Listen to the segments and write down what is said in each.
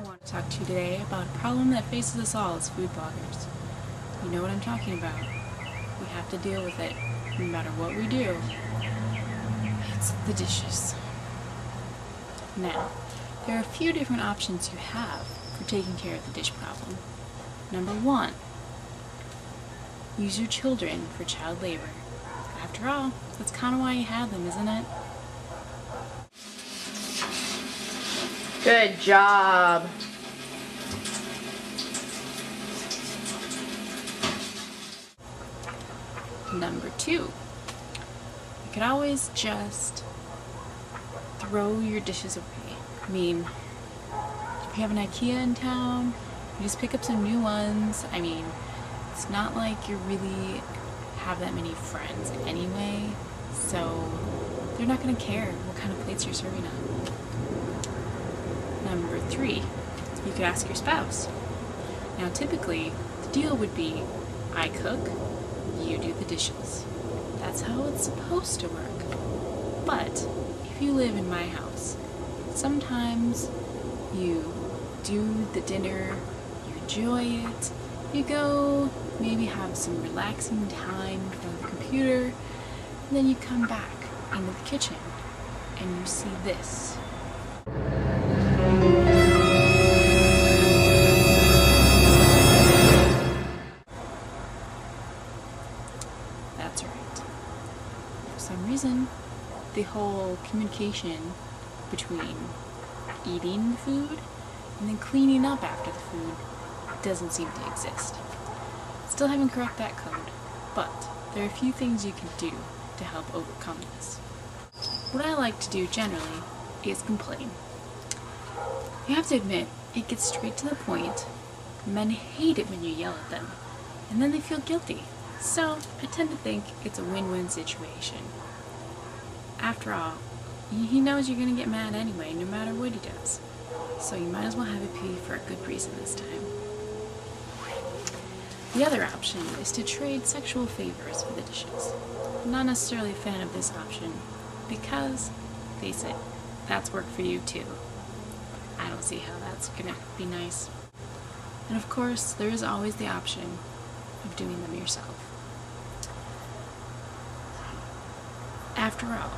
want to talk to you today about a problem that faces us all as food bloggers. You know what I'm talking about. We have to deal with it, no matter what we do. It's the dishes. Now, there are a few different options you have for taking care of the dish problem. Number one, use your children for child labor. After all, that's kind of why you have them, isn't it? Good job. Number two, you could always just throw your dishes away. I mean, if you have an IKEA in town, you just pick up some new ones. I mean, it's not like you really have that many friends anyway, so they're not going to care what kind of plates you're serving on. Number three, you could ask your spouse. Now typically, the deal would be, I cook, you do the dishes. That's how it's supposed to work. But if you live in my house, sometimes you do the dinner, you enjoy it, you go maybe have some relaxing time in front of the computer, and then you come back into the kitchen and you see this. That's right. For some reason, the whole communication between eating the food and then cleaning up after the food doesn't seem to exist. Still haven't cracked that code, but there are a few things you can do to help overcome this. What I like to do generally is complain. You have to admit, it gets straight to the point. Men hate it when you yell at them, and then they feel guilty. So I tend to think it's a win-win situation. After all, he knows you're going to get mad anyway, no matter what he does. So you might as well have it be for a good reason this time. The other option is to trade sexual favors for the dishes. I'm not necessarily a fan of this option because, face it, that's work for you too. I don't see how that's going to be nice. And of course, there is always the option of doing them yourself. After all,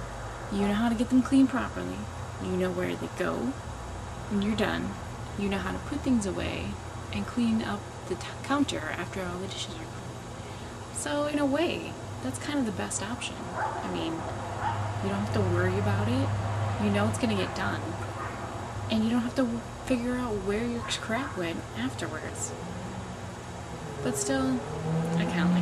you know how to get them clean properly, you know where they go. When you're done, you know how to put things away and clean up the counter after all the dishes are gone. So in a way, that's kind of the best option. I mean, you don't have to worry about it, you know it's going to get done, and you don't have to figure out where your crap went afterwards. But still, I kind of like